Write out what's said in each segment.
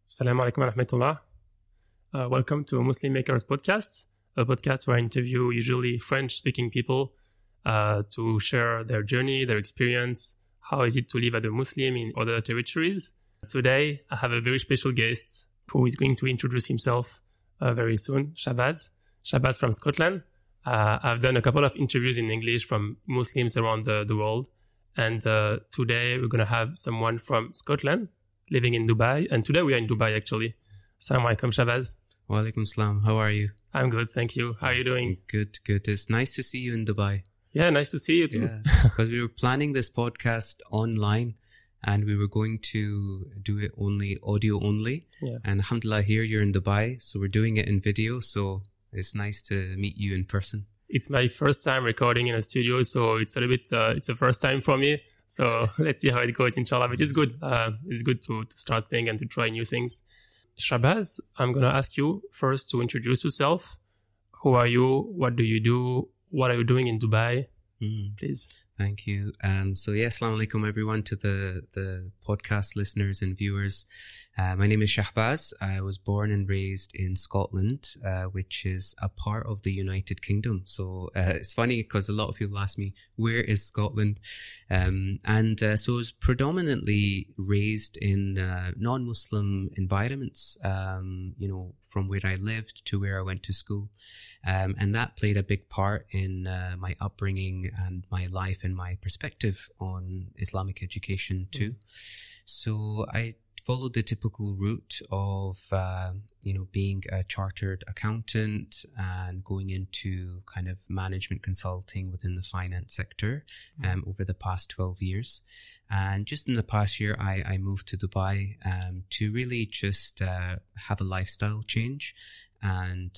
Assalamu alaikum wa rahmatullah. Welcome to Muslim Makers Podcast, a podcast where I interview usually French-speaking people to share their journey, their experience, how is it to live as a Muslim in other territories. Today, I have a very special guest who is going to introduce himself very soon, Shahbaz from Scotland. I've done a couple of interviews in English from Muslims around the world. And today, we're going to have someone from Scotland living in Dubai. And today we are in Dubai, actually. Assalamu alaikum, Shahbaz. Wa alaikum salam. How are you? I'm good, thank you. How are you doing? Good. It's nice to see you in Dubai. Yeah, nice to see you too. Yeah, because we were planning this podcast online and we were going to do it only audio only. Yeah. And alhamdulillah, here you're in Dubai. So we're doing it in video. So it's nice to meet you in person. It's my first time recording in a studio. So it's a little bit, it's a first time for me. So let's see how it goes, inshallah. But it's good. It's good to start things and to try new things. Shahbaz, I'm going to ask you first to introduce yourself. Who are you? What do you do? What are you doing in Dubai? Please. Thank you. Assalamu alaikum everyone, to the podcast listeners and viewers. My name is Shahbaz. I was born and raised in Scotland, which is a part of the United Kingdom. So it's funny because a lot of people ask me, where is Scotland? So I was predominantly raised in non-Muslim environments, from where I lived to where I went to school. And that played a big part in my upbringing and my life and my perspective on Islamic education too. So I followed the typical route of, being a chartered accountant and going into kind of management consulting within the finance sector over the past 12 years. And just in the past year, I moved to Dubai to really just have a lifestyle change and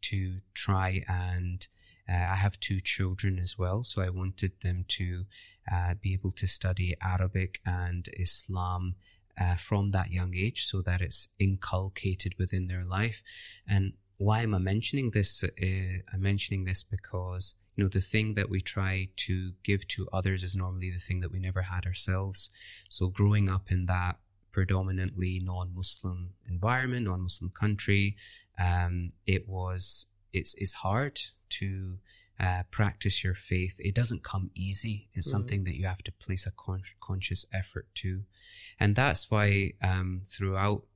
to try and I have 2 children as well, so I wanted them to be able to study Arabic and Islam from that young age so that it's inculcated within their life. And why am I mentioning this? I'm mentioning this because, the thing that we try to give to others is normally the thing that we never had ourselves. So growing up in that predominantly non-Muslim environment, non-Muslim country, it's hard to practice your faith. It doesn't come easy. It's something that you have to place a conscious effort to. And that's why throughout,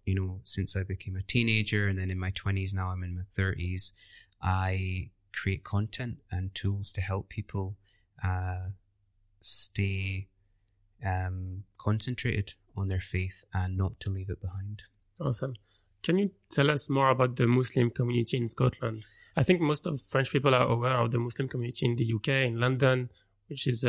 since I became a teenager and then in my 20s, now I'm in my 30s, I create content and tools to help people stay concentrated on their faith and not to leave it behind. Awesome. Can you tell us more about the Muslim community in Scotland? I think most of French people are aware of the Muslim community in the UK, in London, which is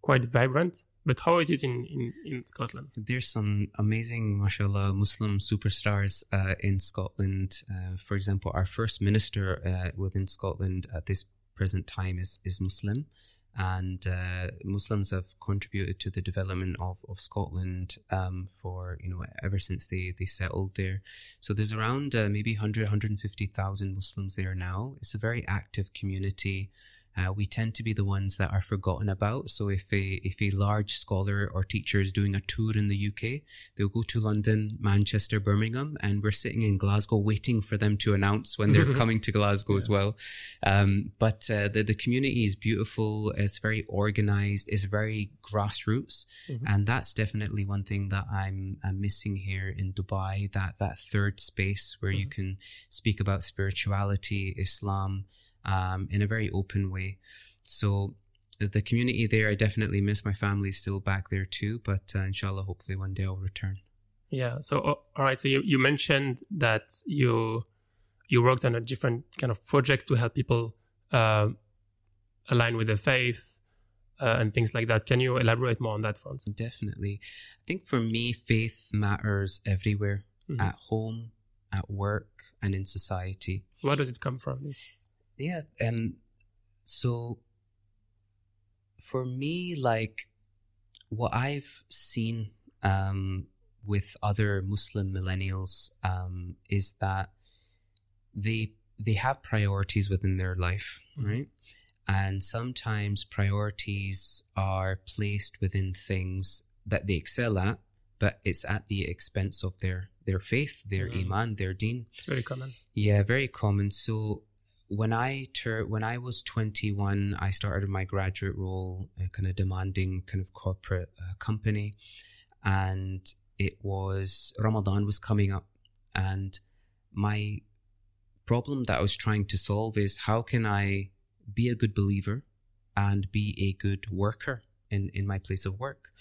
quite vibrant. But how is it in Scotland? There's some amazing, mashallah, Muslim superstars in Scotland. For example, our first minister within Scotland at this present time is Muslim. And Muslims have contributed to the development of Scotland for, ever since they settled there. So there's around maybe 150,000 Muslims there now. It's a very active community. We tend to be the ones that are forgotten about. So if a large scholar or teacher is doing a tour in the UK, they'll go to London, Manchester, Birmingham, and we're sitting in Glasgow waiting for them to announce when they're coming to Glasgow as well. But the community is beautiful. It's very organized. It's very grassroots. And that's definitely one thing that I'm missing here in Dubai, that third space where you can speak about spirituality, Islam, in a very open way. So the community there, I definitely miss. My family's still back there too, but inshallah, hopefully one day I'll return. Yeah. So, all right. So you mentioned that you worked on a different kind of projects to help people align with their faith and things like that. Can you elaborate more on that front? Definitely. I think for me, faith matters everywhere, at home, at work, and in society. Where does it come from? Yeah, so for me, like what I've seen with other Muslim millennials is that they have priorities within their life, right? And sometimes priorities are placed within things that they excel at, but it's at the expense of their faith, their iman, their deen. It's very common. Yeah, very common. So when I was 21, I started my graduate role, a kind of demanding kind of corporate company, and Ramadan was coming up, and my problem that I was trying to solve is how can I be a good believer and be a good worker in my place of work.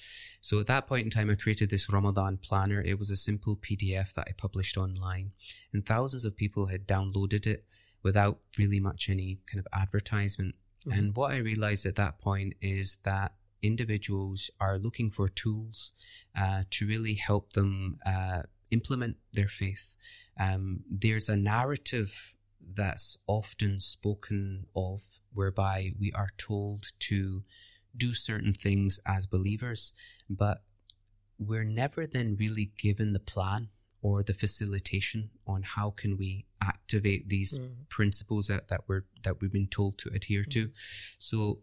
So at that point in time, I created this Ramadan planner. It was a simple PDF that I published online, and thousands of people had downloaded it without really much any kind of advertisement. And what I realized at that point is that individuals are looking for tools to really help them implement their faith. There's a narrative that's often spoken of whereby we are told to do certain things as believers, but we're never then really given the plan or the facilitation on how can we activate these principles that we've been told to adhere to. So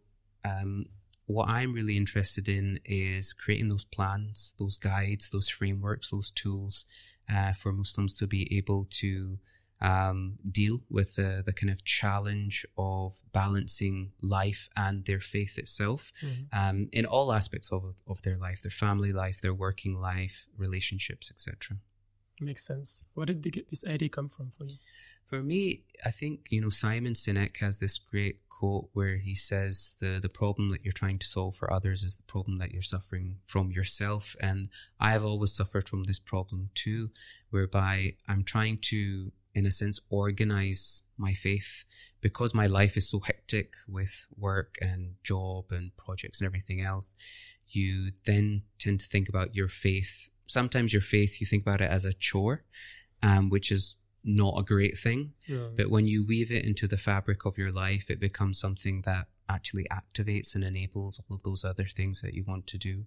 what I'm really interested in is creating those plans, those guides, those frameworks, those tools for Muslims to be able to deal with the kind of challenge of balancing life and their faith itself in all aspects of their life, their family life, their working life, relationships, etc. Makes sense. Where did this idea come from for you? For me, I think, Simon Sinek has this great quote where he says the problem that you're trying to solve for others is the problem that you're suffering from yourself. And I've always suffered from this problem too, whereby I'm trying to, in a sense, organize my faith because my life is so hectic with work and job and projects and everything else. You then tend to think about your faith. Sometimes your faith, you think about it as a chore, which is not a great thing. Yeah. But when you weave it into the fabric of your life, it becomes something that actually activates and enables all of those other things that you want to do.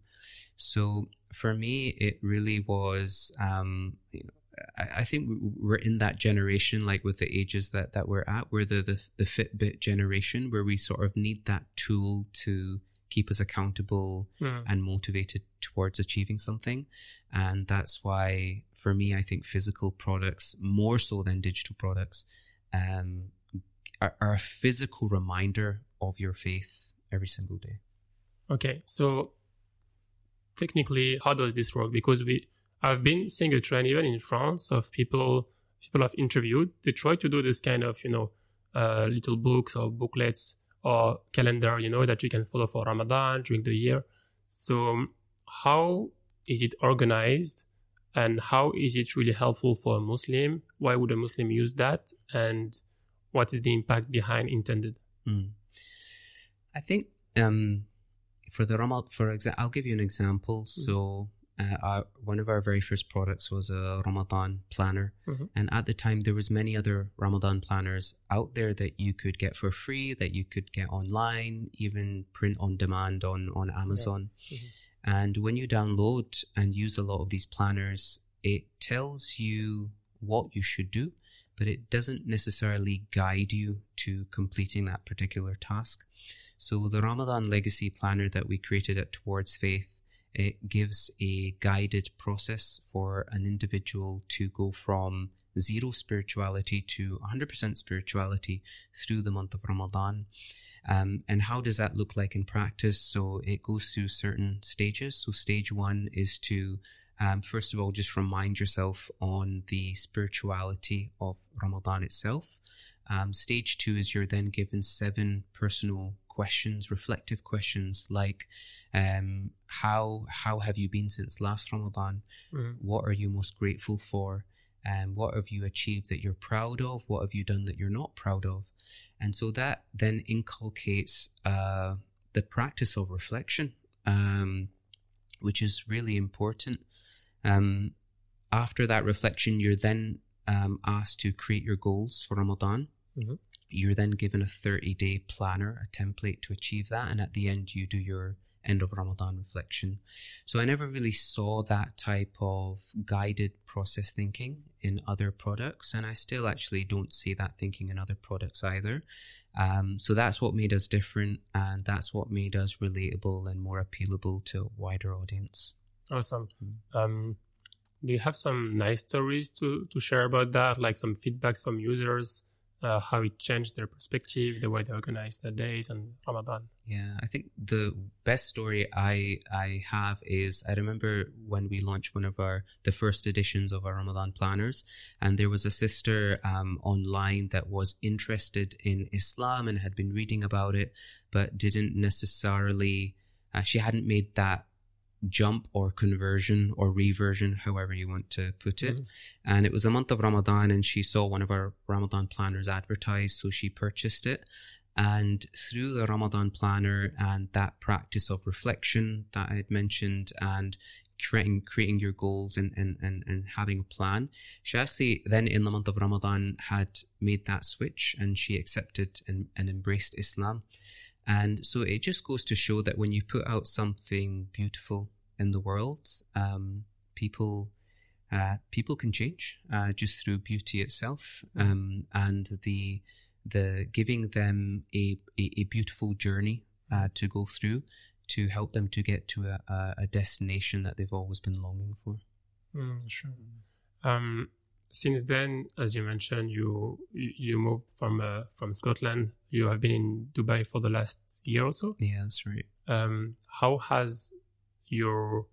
So for me, it really was, I think we're in that generation, like with the ages that we're at, we're the Fitbit generation, where we sort of need that tool to keep us accountable and motivated towards achieving something. And that's why, for me, I think physical products, more so than digital products, are a physical reminder of your faith every single day. Okay, so technically, how does this work? Because I've been seeing a trend even in France of people I've interviewed. They try to do this kind of, little books or booklets or calendar, that you can follow for Ramadan during the year. So how is it organized and how is it really helpful for a Muslim? Why would a Muslim use that? And what is the impact behind intended? I think for the Ramadan, I'll give you an example. So one of our very first products was a Ramadan planner. And at the time, there was many other Ramadan planners out there that you could get for free, that you could get online, even print on demand on Amazon. And when you download and use a lot of these planners, it tells you what you should do, but it doesn't necessarily guide you to completing that particular task. So the Ramadan Legacy Planner that we created at Towards Faith, it gives a guided process for an individual to go from zero spirituality to 100% spirituality through the month of Ramadan. And how does that look like in practice? So it goes through certain stages. So stage one is to, first of all, just remind yourself on the spirituality of Ramadan itself. Stage two is you're then given 7 personal questions, reflective questions like, how have you been since last Ramadan? What are you most grateful for? What have you achieved that you're proud of? What have you done that you're not proud of? And so that then inculcates the practice of reflection, which is really important. After that reflection, you're then asked to create your goals for Ramadan. You're then given a 30-day planner, a template to achieve that. And at the end, you do your end of Ramadan reflection. So I never really saw that type of guided process thinking in other products. And I still actually don't see that thinking in other products either. So that's what made us different. And that's what made us relatable and more appealable to a wider audience. Awesome. Do you have some nice stories to share about that, like some feedbacks from users, how it changed their perspective, the way they organize their days and Ramadan? Yeah, I think the best story I have is, I remember when we launched the first editions of our Ramadan planners, and there was a sister online that was interested in Islam and had been reading about it, but didn't necessarily, she hadn't made that jump or conversion or reversion, however you want to put it. And it was a month of Ramadan, and she saw one of our Ramadan planners advertised, so she purchased it. And through the Ramadan planner and that practice of reflection that I had mentioned, and creating your goals and having a plan, she actually then in the month of Ramadan had made that switch, and she accepted and embraced Islam. And so it just goes to show that when you put out something beautiful in the world, people can change just through beauty itself, and the giving them a beautiful journey to go through to help them to get to a destination that they've always been longing for. Sure. Since then, as you mentioned, you moved from Scotland. You have been in Dubai for the last year or so. Yeah, that's right. How has your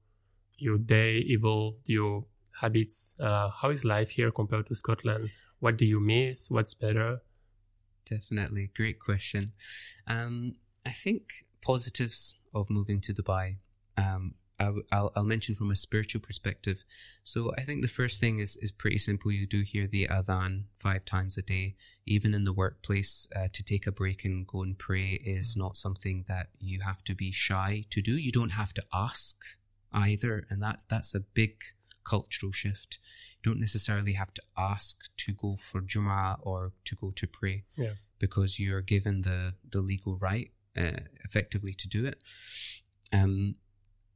day evolved? Your habits? How is life here compared to Scotland? What do you miss? What's better? Definitely, great question. I think positives of moving to Dubai. I'll mention from a spiritual perspective. So I think the first thing is pretty simple. You do hear the adhan 5 times a day. Even in the workplace, to take a break and go and pray is not something that you have to be shy to do. You don't have to ask either, and that's a big cultural shift. You don't necessarily have to ask to go for Jum'ah or to go to pray, because you're given the legal right effectively to do it.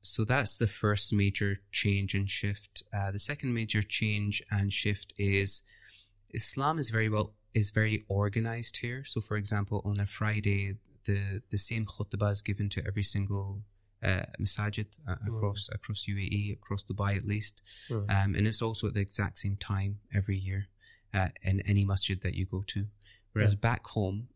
So that's the first major change and shift. The second major change and shift is Islam is very organized here. So, for example, on a Friday, the same khutbah is given to every single masajid across UAE, across Dubai at least, and it's also at the exact same time every year in any masjid that you go to. Whereas back home,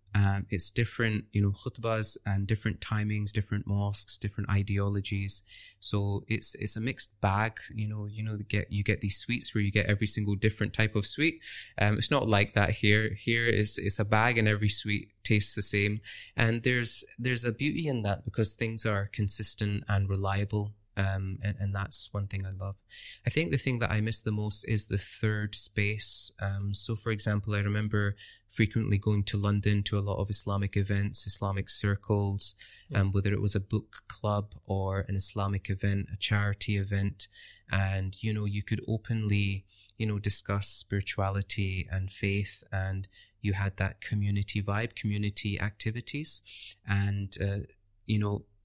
it's different, khutbahs and different timings, different mosques, different ideologies. So it's a mixed bag. You get these sweets where you get every single different type of sweet. It's not like that here. Here it's a bag and every sweet tastes the same. And there's a beauty in that because things are consistent and reliable. And that's one thing I love. I think the thing that I miss the most is the third space. So, for example, I remember frequently going to London to a lot of Islamic events, Islamic circles, whether it was a book club or an Islamic event, a charity event. And, you could openly, discuss spirituality and faith, and you had that community vibe, community activities. And,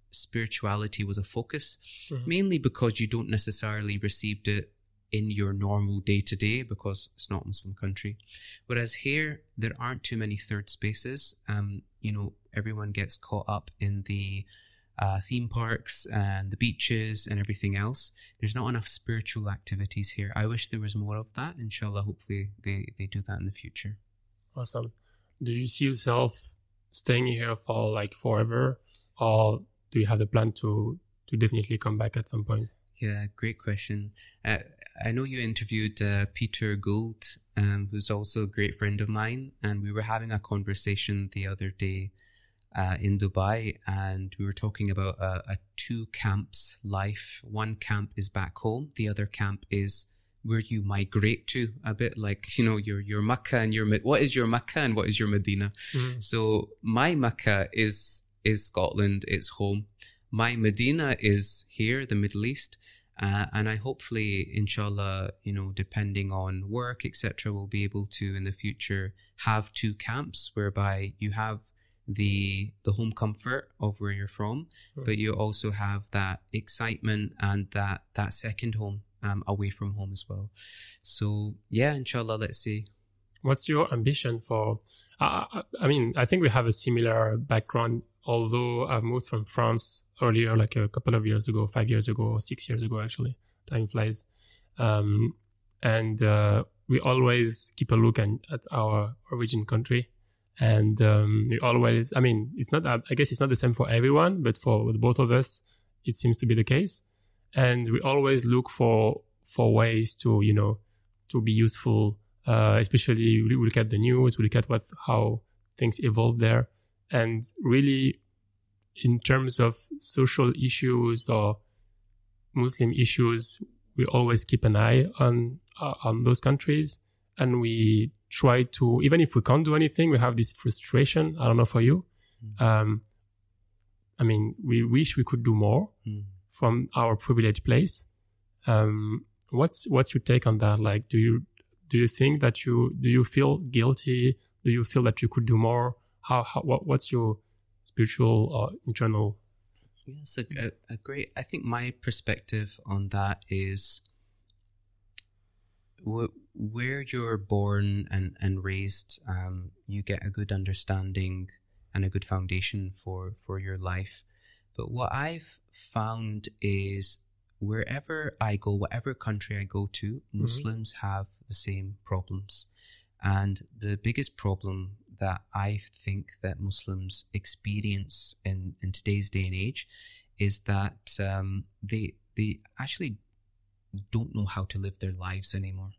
spirituality was a focus, mainly because you don't necessarily received it in your normal day-to-day because it's not a Muslim country. Whereas here, there aren't too many third spaces. Everyone gets caught up in the theme parks and the beaches and everything else. There's not enough spiritual activities here. I wish there was more of that. Inshallah, hopefully they do that in the future. Awesome. Do you see yourself staying here for forever, or do you have a plan to definitely come back at some point? Yeah, great question. I know you interviewed Peter Gould, who's also a great friend of mine, and we were having a conversation the other day in Dubai, and we were talking about a 2 camps life. One camp is back home, the other camp is where you migrate to, a bit like, your Makkah and what is your Makkah and what is your Medina? So my Makkah is Scotland, it's home. My Medina is here, the Middle East. And I hopefully, inshallah, depending on work, etc., will be able to in the future have 2 camps whereby you have the home comfort of where you're from, but you also have that excitement and that second home away from home as well. So yeah, inshallah, let's see. What's your ambition for? I think we have a similar background although I've moved from France earlier, like a couple of years ago, 5 years ago, or 6 years ago, actually, time flies. We always keep a look at our origin country. And we always, I mean, it's not, I guess it's not the same for everyone, but for both of us, it seems to be the case. And we always look for ways to, you know, to be useful, especially we look at the news, we look at how things evolve there. And really, in terms of social issues or Muslim issues, we always keep an eye on those countries, and we try to, even if we can't do anything, we have this frustration. I don't know for you. I mean, we wish we could do more from our privileged place. What's your take on that? Like, do you think that do you feel guilty? Do you feel that you could do more? What's your spiritual or internal? Yes, a great. I think my perspective on that is where you're born and raised, you get a good understanding and a good foundation for your life. But what I've found is wherever I go, whatever country I go to, Muslims have the same problems. And the biggest problem that I think that Muslims experience in today's day and age is that they actually don't know how to live their lives anymore.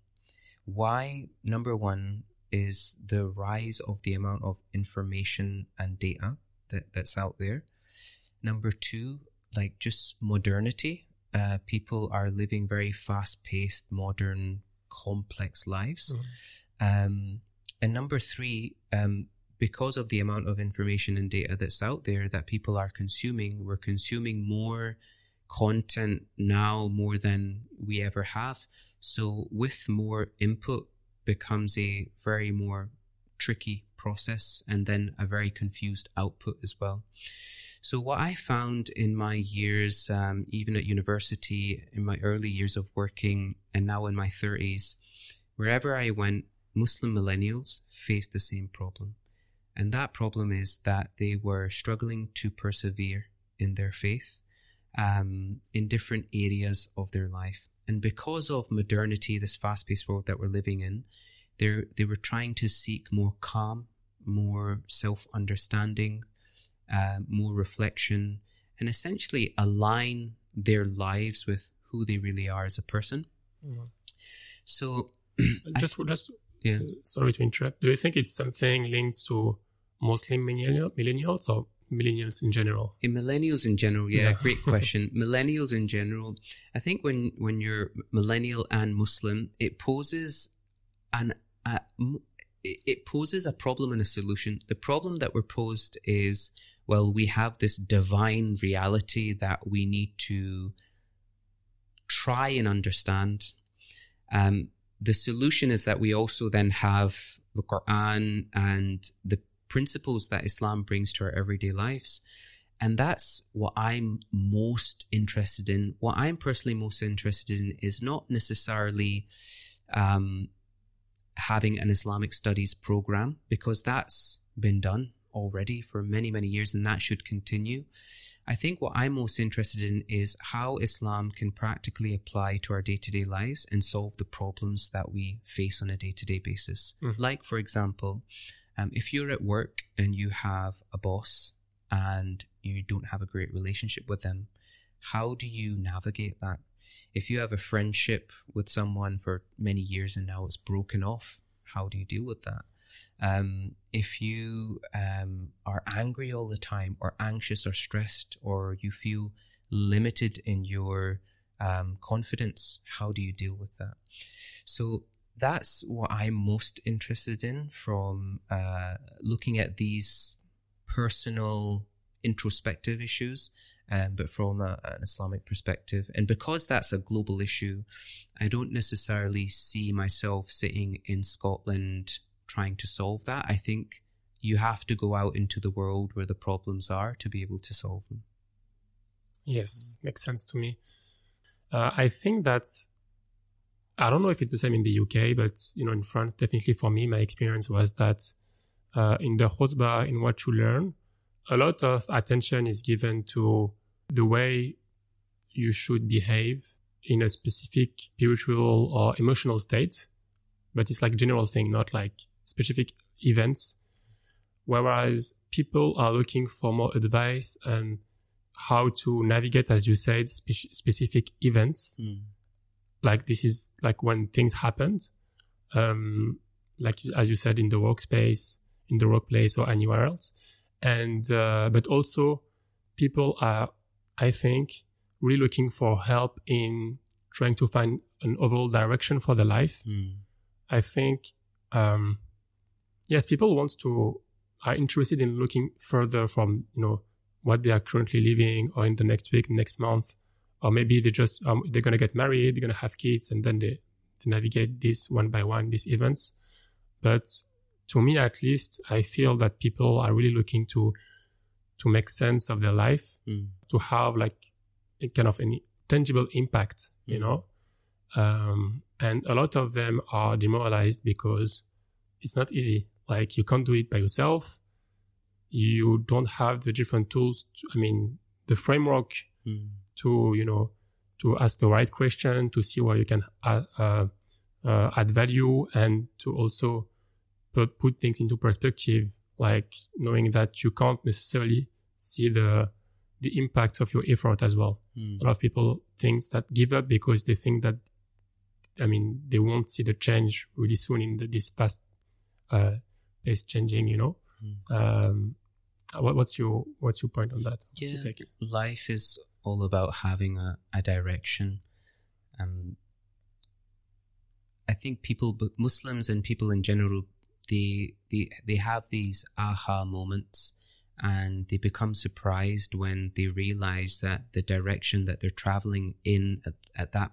Why? Number one is the rise of the amount of information and data that's out there. Number two, like just modernity. People are living very fast-paced, modern, complex lives. And number three, because of the amount of information and data that's out there that people are consuming, we're consuming more content now more than we ever have. So with more input becomes a very more tricky process, and then a very confused output as well. So what I found in my years, even at university, in my early years of working, and now in my 30s, wherever I went, Muslim millennials faced the same problem. And that problem is that they were struggling to persevere in their faith in different areas of their life. And because of modernity, this fast-paced world that we're living in, they were trying to seek more calm, more self-understanding, more reflection, and essentially align their lives with who they really are as a person. So yeah. Sorry to interrupt. Do you think it's something linked to Muslim millennials or millennials in general? In millennials in general, yeah, great question. Millennials in general, I think when you're millennial and Muslim, it poses a problem and a solution. The problem that we're posed is, well, we have this divine reality that we need to try and understand. The solution is that we also then have the Quran and the principles that Islam brings to our everyday lives. And that's what I'm most interested in. What I'm personally most interested in is not necessarily having an Islamic studies program, because that's been done already for many, many years, and that should continue. I think what I'm most interested in is how Islam can practically apply to our day-to-day lives and solve the problems that we face on a day-to-day basis. Like, for example, if you're at work and you have a boss and you don't have a great relationship with them, how do you navigate that? If you have a friendship with someone for many years and now it's broken off, how do you deal with that? If you are angry all the time, or anxious or stressed, or you feel limited in your confidence, how do you deal with that? So that's what I'm most interested in from looking at these personal introspective issues, but from an Islamic perspective. And because that's a global issue, I don't necessarily see myself sitting in Scotland trying to solve that. I think you have to go out into the world where the problems are to be able to solve them. Yes, makes sense to me. I think that's, I don't know if it's the same in the UK, but in France, definitely for me, my experience was that in the khutbah, in what you learn, a lot of attention is given to the way you should behave in a specific spiritual or emotional state, but it's like general thing, not like specific events. Whereas people are looking for more advice and how to navigate, as you said, specific events. Like this is like when things happened, like as you said, in the workspace, in the workplace, or anywhere else. And but also people are, I think, really looking for help in trying to find an overall direction for their life. I think, yes, people are interested in looking further from, what they are currently living, or in the next week, next month, or maybe they just, they're going to get married, they're going to have kids, and then they navigate this one by one, these events. But to me, at least, I feel that people are really looking to make sense of their life, to have like a kind of any tangible impact, and a lot of them are demoralized because it's not easy. Like you can't do it by yourself. You don't have the different tools, the framework to ask the right question, to see where you can add value, and to also put things into perspective, like knowing that you can't necessarily see the impact of your effort as well. A lot of people give up because they think that, they won't see the change really soon in this fast pace changing, What's your point on that? Yeah, life is all about having a direction. I think Muslims and people in general, they have these aha moments, and they become surprised when they realize that the direction that they're traveling in at that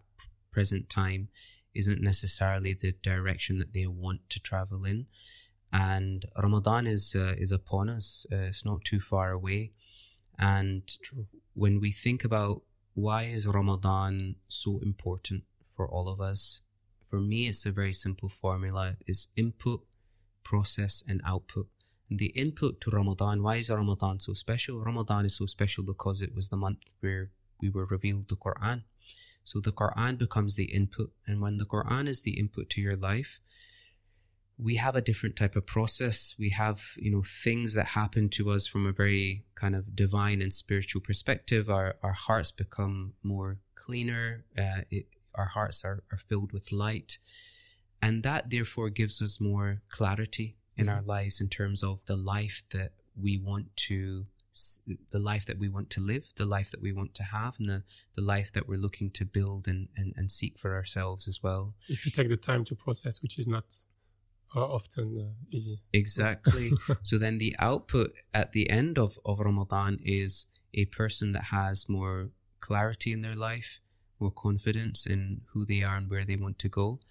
present time isn't necessarily the direction that they want to travel in. And Ramadan is upon us. It's not too far away. And when we think about why is Ramadan so important for all of us, for me, it's a very simple formula. It's input, process, and output. And the input to Ramadan, why is Ramadan so special? Ramadan is so special because it was the month where we were revealed the Quran. So the Quran becomes the input. And when the Quran is the input to your life, we have a different type of process. We have, things that happen to us from a very kind of divine and spiritual perspective. Our hearts become more cleaner. Our hearts are filled with light. And that therefore gives us more clarity in our lives in terms of the life that we want to live, the life that we want to have, and the life that we're looking to build and seek for ourselves as well. If you take the time to process, which is not often easy. Exactly. So then the output at the end of Ramadan is a person that has more clarity in their life, more confidence in who they are and where they want to go.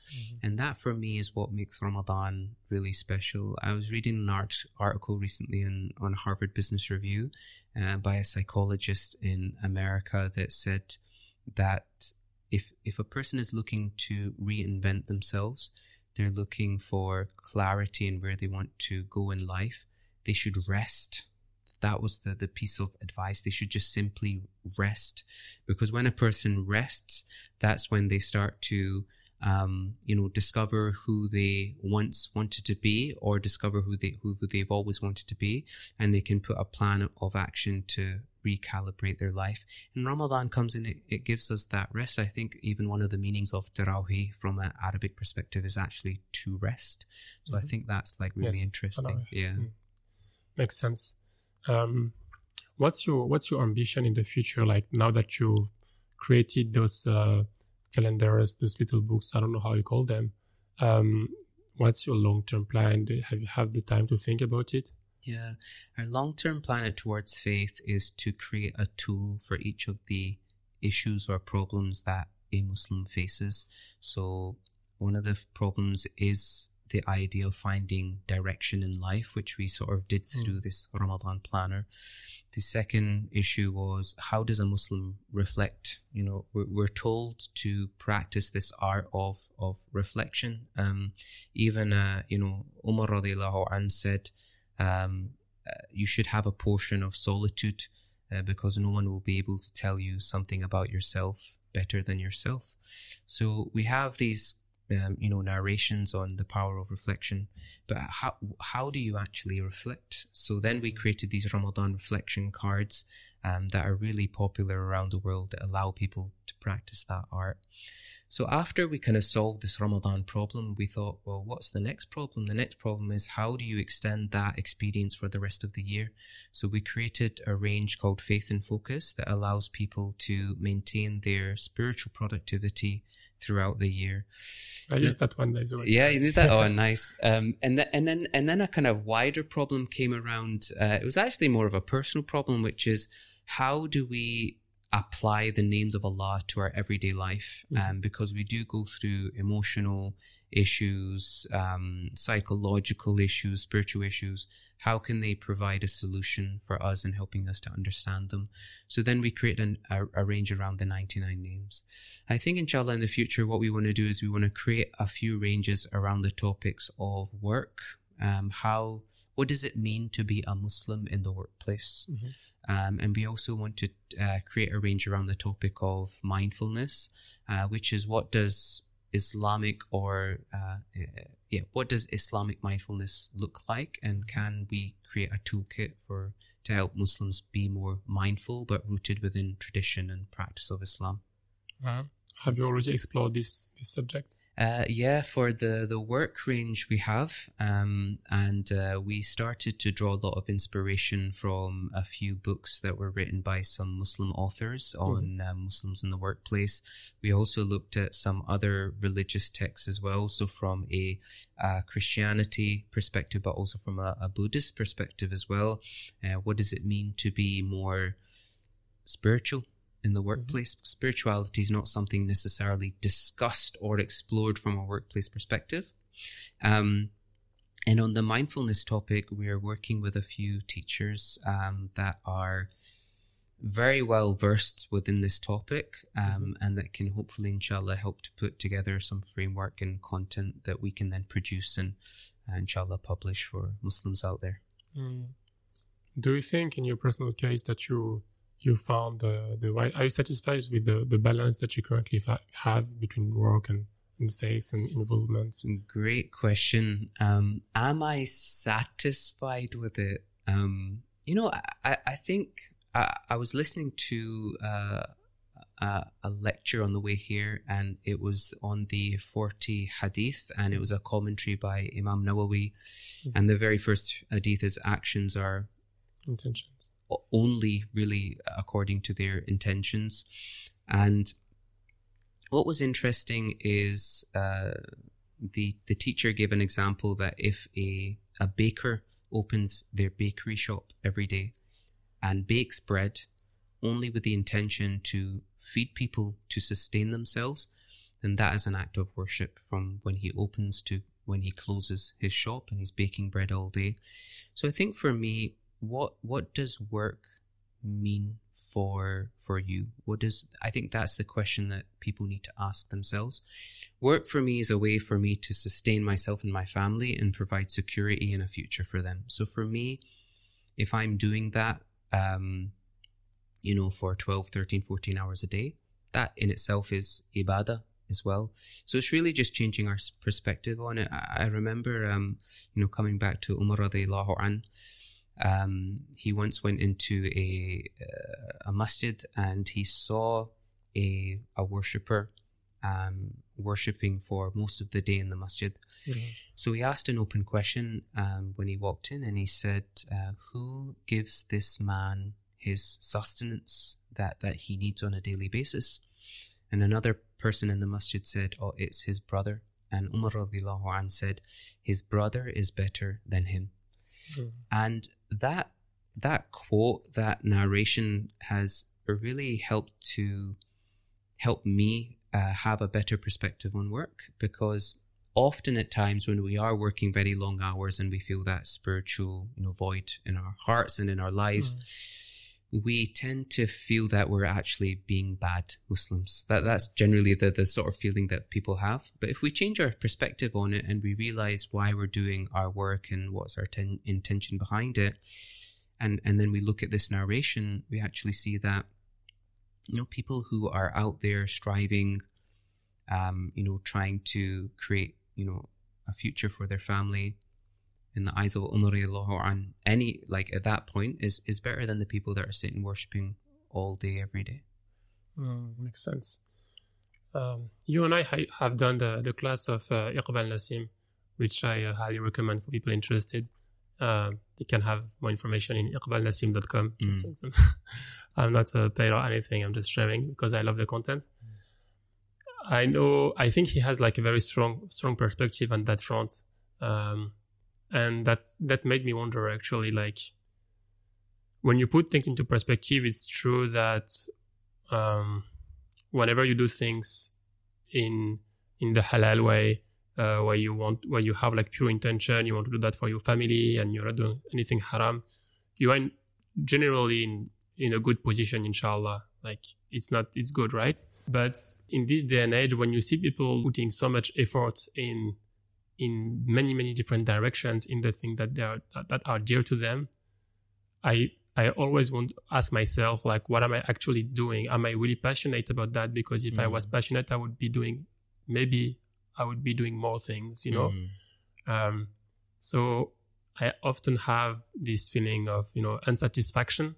And that for me is what makes Ramadan really special. I was reading an article recently on Harvard Business Review by a psychologist in America that said that if a person is looking to reinvent themselves, they're looking for clarity in where they want to go in life, they should rest. That was the piece of advice. They should just simply rest, because when a person rests, that's when they start to, discover who they once wanted to be, or discover who they've always wanted to be, and they can put a plan of action to recalibrate their life. And Ramadan comes in, it gives us that rest. I think even one of the meanings of Tarawih from an Arabic perspective is actually to rest. So I think that's like really interesting. Yeah. Makes sense. What's your ambition in the future? Like now that you created those calendars, those little books, I don't know how you call them. What's your long-term plan? Have you had the time to think about it? Yeah, our long-term plan at Towards Faith is to create a tool for each of the issues or problems that a Muslim faces. So one of the problems is the idea of finding direction in life, which we sort of did through this Ramadan planner. The second issue was, how does a Muslim reflect? We're told to practice this art of reflection. Even Umar radiallahu anh said, you should have a portion of solitude because no one will be able to tell you something about yourself better than yourself. So we have these narrations on the power of reflection, but how do you actually reflect? So then we created these Ramadan reflection cards that are really popular around the world that allow people to practice that art. So after we kind of solved this Ramadan problem, we thought, well, what's the next problem? The next problem is, how do you extend that experience for the rest of the year? So we created a range called Faith and Focus that allows people to maintain their spiritual productivity throughout the year. I used that one, by the way. Yeah, you did that? Oh, nice. And then a kind of wider problem came around. It was actually more of a personal problem, which is, how do we apply the names of Allah to our everyday life? Because we do go through emotional issues, psychological issues, spiritual issues. How can they provide a solution for us in helping us to understand them? So then we create a range around the 99 names. I think inshallah in the future what we want to do is we want to create a few ranges around the topics of work. What does it mean to be a Muslim in the workplace? And we also want to create a range around the topic of mindfulness, which is what does Islamic mindfulness look like, and can we create a toolkit to help Muslims be more mindful but rooted within tradition and practice of Islam? Have you already explored this subject? Yeah, for the work range we have, and we started to draw a lot of inspiration from a few books that were written by some Muslim authors on Muslims in the workplace. We also looked at some other religious texts as well, so from a Christianity perspective, but also from a Buddhist perspective as well. What does it mean to be more spiritual in the workplace? Spirituality is not something necessarily discussed or explored from a workplace perspective. And on the mindfulness topic, we are working with a few teachers that are very well versed within this topic, and that can hopefully, inshallah, help to put together some framework and content that we can then produce and inshallah publish for Muslims out there. Do you think in your personal case that you found the right? Are you satisfied with the balance that you currently have between work and faith and involvement? Great question. Am I satisfied with it? I think I was listening to a lecture on the way here, and it was on the 40 hadith, and it was a commentary by Imam Nawawi. And the very first hadith is, actions are intentions only really according to their intentions. And what was interesting is the teacher gave an example that if a baker opens their bakery shop every day and bakes bread only with the intention to feed people to sustain themselves, then that is an act of worship from when he opens to when he closes his shop, and he's baking bread all day. So I think for me, what does work mean for you? I think that's the question that people need to ask themselves. Work for me is a way for me to sustain myself and my family and provide security and a future for them. So for me, if I'm doing that, for 12, 13, 14 hours a day, that in itself is ibadah as well. So it's really just changing our perspective on it. I remember, coming back to Umar radiallahu an. He once went into a masjid, and he saw a worshipper worshipping for most of the day in the masjid. So he asked an open question when he walked in, and he said, who gives this man his sustenance that he needs on a daily basis? And another person in the masjid said, oh, it's his brother. And Umar radiallahu an said, his brother is better than him. And that quote, that narration has really helped me have a better perspective on work, because often at times when we are working very long hours and we feel that spiritual void in our hearts and in our lives, we tend to feel that we're actually being bad Muslims. That's generally the sort of feeling that people have. But if we change our perspective on it and we realize why we're doing our work and what's our intention behind it, and then we look at this narration, we actually see that, people who are out there striving, trying to create, a future for their family, in the eyes of Umar radiallahu an, at that point is better than the people that are sitting worshipping all day, every day. Makes sense. You and I have done the class of Iqbal Nasim, which I highly recommend for people interested. You can have more information in iqbalnasim.com. I'm not paid or anything. I'm just sharing because I love the content. I think he has like a very strong perspective on that front. And that made me wonder, actually, like, when you put things into perspective, it's true that whenever you do things in the halal way, where you have like pure intention, you want to do that for your family, and you're not doing anything haram, you are generally in a good position, inshallah. Like, it's good, right? But in this day and age, when you see people putting so much effort in many, many different directions in the things that are dear to them, I always want to ask myself, like, what am I actually doing? Am I really passionate about that? Because if I was passionate, I would be doing more things, So I often have this feeling of, unsatisfaction.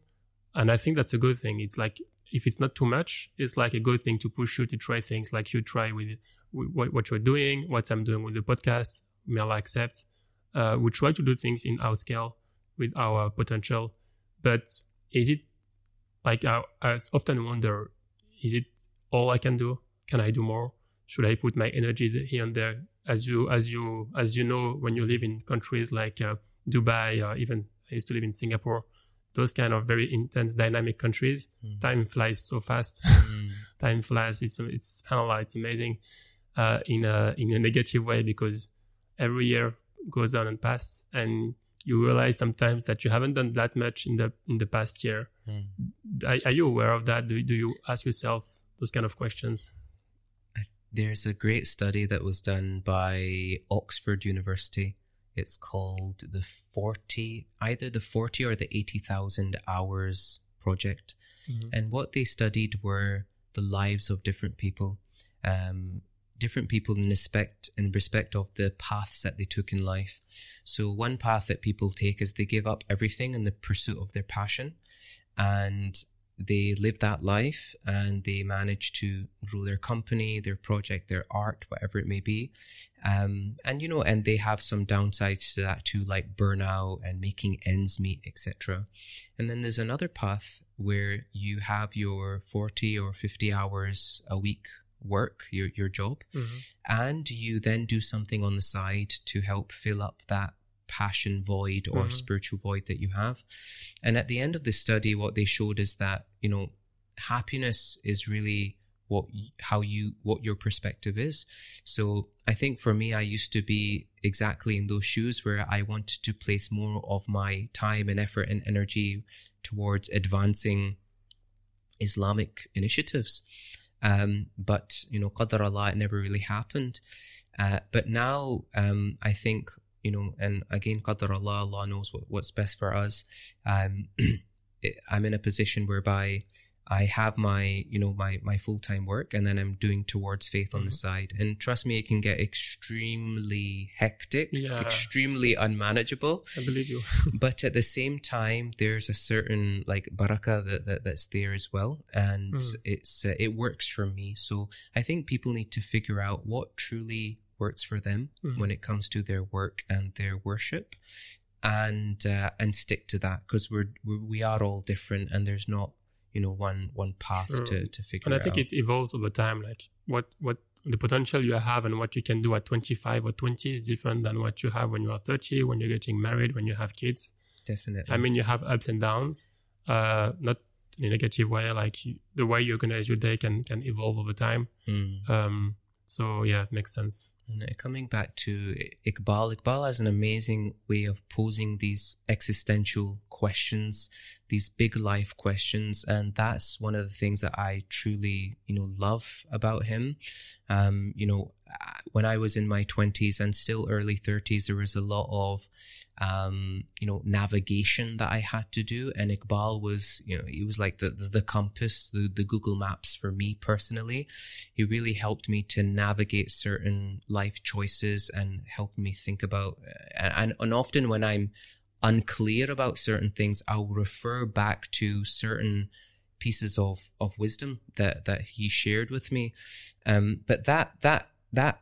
And I think that's a good thing. It's like, if it's not too much, it's like a good thing to push you to try things like you try with what you're doing, what I'm doing with the podcast. May Allah accept. We try to do things in our scale with our potential. But is it, like, I often wonder, is it all I can do? Can I do more? Should I put my energy here and there? As you know, when you live in countries like Dubai, or even I used to live in Singapore, those kind of very intense, dynamic countries, time flies so fast. Time flies. It's subhanAllah, it's amazing. In a negative way, because every year goes on and passes, and you realize sometimes that you haven't done that much in the past year. Are you aware of that? Do you ask yourself those kind of questions? There's a great study that was done by Oxford University. It's called either the 40 or the 80,000 hours project. And what they studied were the lives of different people in respect of the paths that they took in life. So one path that people take is they give up everything in the pursuit of their passion, and they live that life, and they manage to grow their company, their project, their art, whatever it may be. And they have some downsides to that too, like burnout and making ends meet, etc. And then there's another path where you have your 40 or 50 hours a week work, your job, and you then do something on the side to help fill up that passion void or spiritual void that you have. And at the end of the study, what they showed is that, happiness is really what your perspective is. So I think for me, I used to be exactly in those shoes where I wanted to place more of my time and effort and energy towards advancing Islamic initiatives. But, qadar Allah, it never really happened. But now, I think, and again, qadar Allah, Allah knows what's best for us. I'm in a position whereby I have my full-time work, and then I'm doing towards faith on the side. And trust me, it can get extremely hectic, extremely unmanageable. I believe you. But at the same time, there's a certain barakah that's there as well. And it works for me. So I think people need to figure out what truly works for them when it comes to their work and their worship, and stick to that, because we are all different, and there's not one path to figure out. And I think it evolves over time. Like what the potential you have and what you can do at 25 or 20 is different than what you have when you are 30, when you're getting married, when you have kids. Definitely. I mean, you have ups and downs, not in a negative way. Like the way you organize your day can evolve over time. So yeah, it makes sense. And coming back to Iqbal has an amazing way of posing these existential questions, these big life questions, and that's one of the things that I truly, love about him. When I was in my 20s and still early 30s, there was a lot of, navigation that I had to do. And Iqbal was, he was like the compass, the Google Maps for me personally. He really helped me to navigate certain life choices and helped me think about, and often when I'm unclear about certain things, I'll refer back to certain pieces of wisdom that he shared with me. But that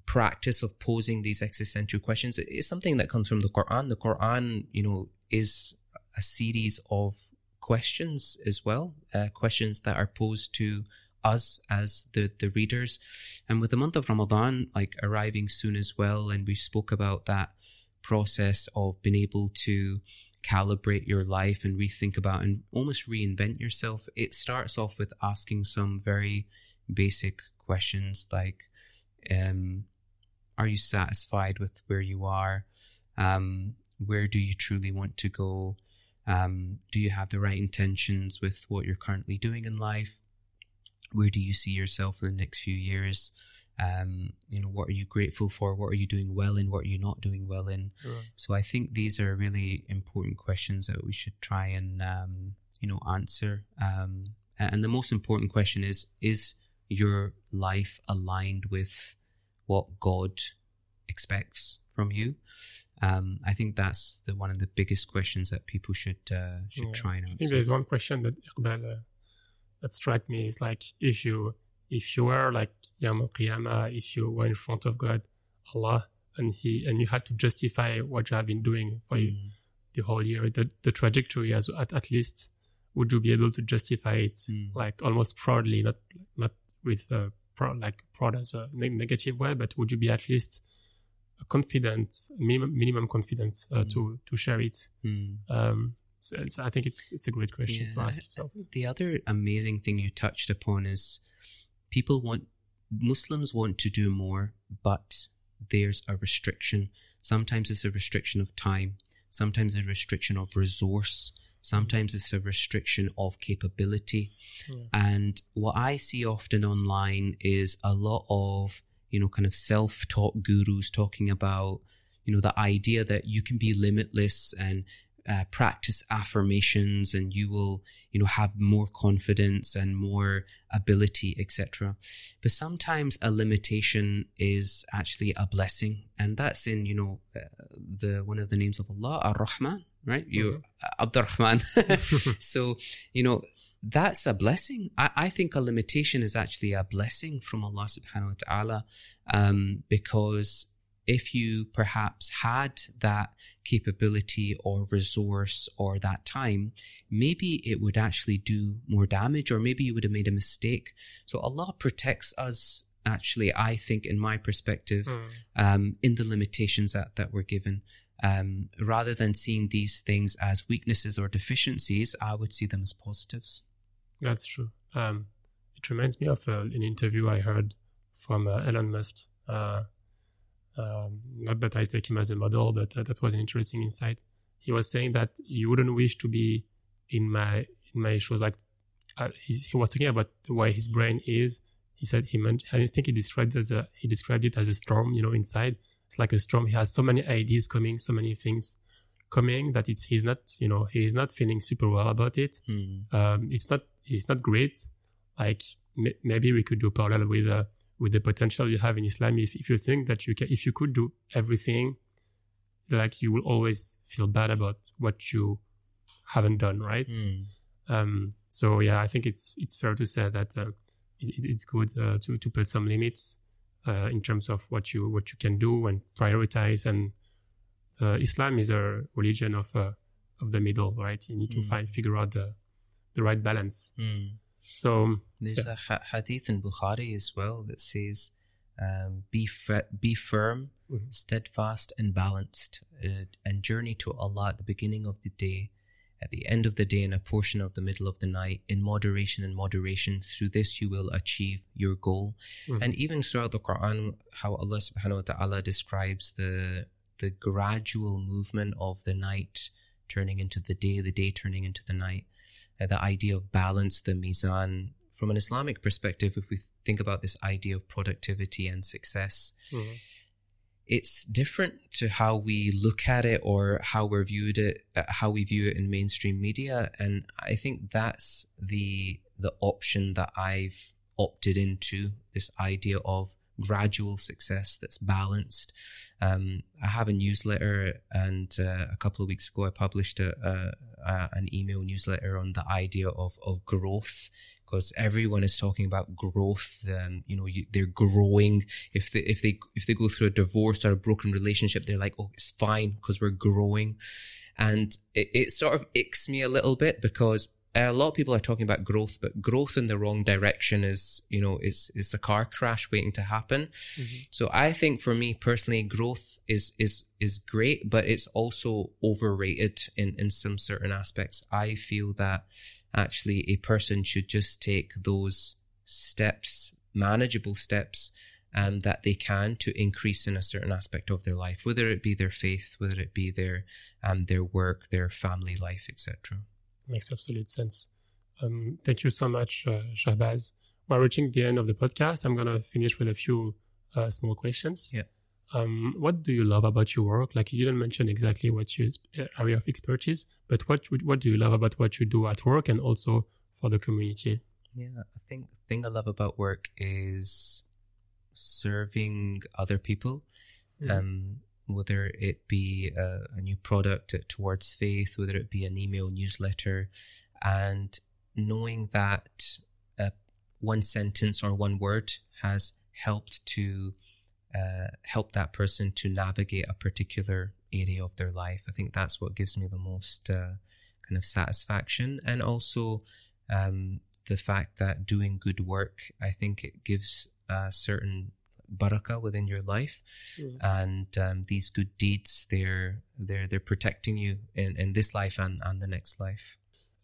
practice of posing these existential questions is something that comes from the Quran. The Quran, is a series of questions as well, questions that are posed to us as the readers. And with the month of Ramadan arriving soon as well, and we spoke about that process of being able to calibrate your life and rethink about and almost reinvent yourself, it starts off with asking some very basic questions like, are you satisfied with where you are? Where do you truly want to go? Do you have the right intentions with what you're currently doing in life? Where do you see yourself in the next few years? What are you grateful for? What are you doing well in? What are you not doing well in? Sure. So I think these are really important questions that we should try and, answer. And the most important question is your life aligned with what God expects from you? I think that's one of the biggest questions that people should try and answer. I think there's one question that Iqbal that struck me is like, if you were like Yawm al-Qiyamah, if you were in front of God, Allah, and you had to justify what you have been doing for you the whole year, the trajectory at least, would you be able to justify it like almost proudly, not with proud as a negative way, but would you be at least confident, minimum confident to share it? So I think it's a great question to ask yourself. The other amazing thing you touched upon is Muslims want to do more, but there's a restriction. Sometimes it's a restriction of time. Sometimes it's a restriction of resource. Sometimes it's a restriction of capability. And what I see often online is a lot of, kind of self-taught gurus talking about, the idea that you can be limitless and practice affirmations and you will, have more confidence and more ability, etc. But sometimes a limitation is actually a blessing. And that's in, one of the names of Allah, Ar-Rahman, right? You, Abdurrahman. So, that's a blessing. I think a limitation is actually a blessing from Allah subhanahu wa ta'ala, because if you perhaps had that capability or resource or that time, maybe it would actually do more damage, or maybe you would have made a mistake. So Allah protects us, actually, I think, in my perspective, in the limitations that we're given. Rather than seeing these things as weaknesses or deficiencies, I would see them as positives. That's true. It reminds me of an interview I heard from Elon Musk. Not that I take him as a model, but that was an interesting insight. He was saying that you wouldn't wish to be in my shoes. Like he was talking about the way his brain is. He said I think he described it as a storm. Inside it's like a storm. He has so many ideas coming, so many things coming that he's not feeling super well about it. It's not great. Like maybe we could do parallel with the potential you have in Islam. If you think that if you could do everything, like you will always feel bad about what you haven't done, right? So yeah, I think it's fair to say that it's good to put some limits in terms of what you can do and prioritize. And Islam is a religion of the middle, right? You need to figure out the right balance. So there's a hadith in Bukhari as well that says, be firm, steadfast and balanced, and journey to Allah at the beginning of the day at the end of the day and a portion of the middle of the night, in moderation and moderation. Through this, you will achieve your goal. And even throughout the Quran, how Allah subhanahu wa ta'ala describes the gradual movement of the night turning into the day turning into the night. The idea of balance, the mizan. From an Islamic perspective, if we think about this idea of productivity and success, it's different to how we look at it or how we view it in mainstream media. And I think that's the option that I've opted into, this idea of gradual success that's balanced. I have a newsletter, and a couple of weeks ago I published an email newsletter on the idea of growth, because everyone is talking about growth. They're growing. If they go through a divorce or a broken relationship, they're like, oh, it's fine because we're growing. And it sort of icks me a little bit, because a lot of people are talking about growth, but growth in the wrong direction is a car crash waiting to happen. So I think for me personally, growth is great, but it's also overrated in some certain aspects. I feel that actually a person should just take those steps, manageable steps, that they can to increase in a certain aspect of their life, whether it be their faith, whether it be their work, their family life, etc. Makes absolute sense. Thank you so much, Shahbaz. We're reaching the end of the podcast. I'm going to finish with a few small questions. Yeah. What do you love about your work? Like, you didn't mention exactly what your area of expertise, but what do you love about what you do at work and also for the community? Yeah, I think the thing I love about work is serving other people. Whether it be a new product towards faith, whether it be an email newsletter, and knowing that one sentence or one word has helped to help that person to navigate a particular area of their life. I think that's what gives me the most kind of satisfaction. And also the fact that doing good work, I think it gives a certain barakah within your life, and these good deeds, they're protecting you in this life and the next life.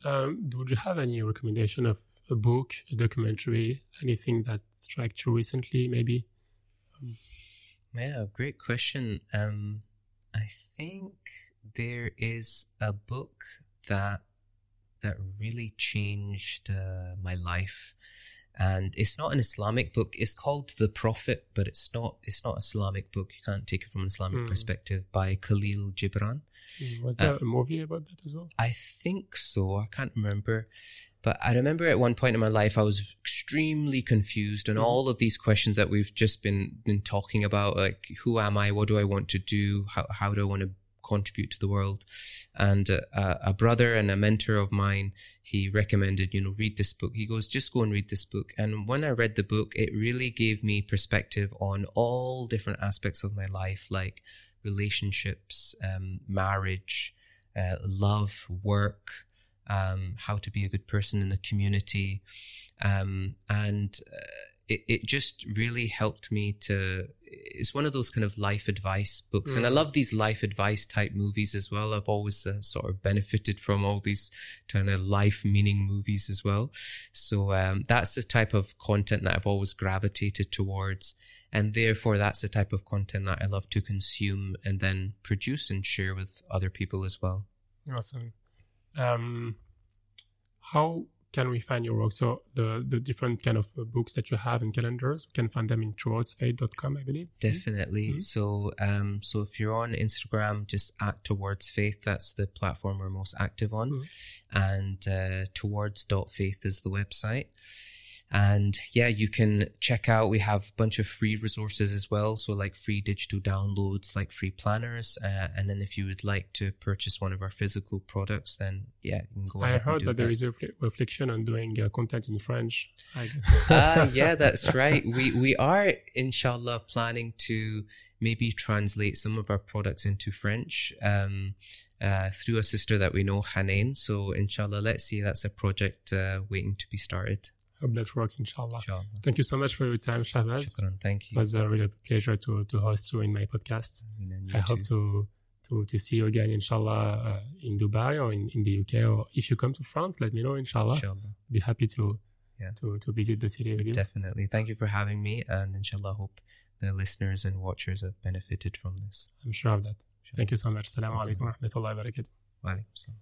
Would you have any recommendation of a book, a documentary, anything that struck you recently, maybe? Yeah, great question. I think there is a book that really changed my life. And it's not an Islamic book. It's called The Prophet, but it's not an Islamic book. You can't take it from an Islamic perspective, by Khalil Gibran. Was there a movie about that as well? I think so. I can't remember. But I remember at one point in my life, I was extremely confused on all of these questions that we've just been talking about. Like, who am I? What do I want to do? How do I want to contribute to the world? And a brother and a mentor of mine, he recommended, read this book. He goes, just go and read this book. And when I read the book, it really gave me perspective on all different aspects of my life, like relationships, marriage, love, work, how to be a good person in the community. It just really helped me to, it's one of those kind of life advice books. And I love these life advice type movies as well. I've always sort of benefited from all these kind of life meaning movies as well. So that's the type of content that I've always gravitated towards. And therefore, that's the type of content that I love to consume and then produce and share with other people as well. Awesome. How can we find your work? So the different kind of books that you have and calendars, we can find them in towardsfaith.com, I believe. Definitely. So if you're on Instagram, just @towardsfaith, that's the platform we're most active on. And towards.faith is the website. And yeah, you can check out, we have a bunch of free resources as well. So like free digital downloads, like free planners. And then if you would like to purchase one of our physical products, then yeah, you can go ahead. I heard that there is a reflection on doing content in French. Yeah, that's right. We are, inshallah, planning to maybe translate some of our products into French through a sister that we know, Hanain. So inshallah, let's see, that's a project waiting to be started. Hope that works, inshallah. Thank you so much for your time, Shahbaz. Shukran, thank you. It was a real pleasure to host you in my podcast. I hope to to see you again, inshallah, in Dubai or in the UK, or if you come to France, let me know, inshallah. Be happy to visit the city with you. Definitely. Thank you for having me, and inshallah, hope the listeners and watchers have benefited from this. I'm sure of that. Thank you so much. Assalamu alaikum wa rahmatullahi wa barakatuh. Wa alaikum salam.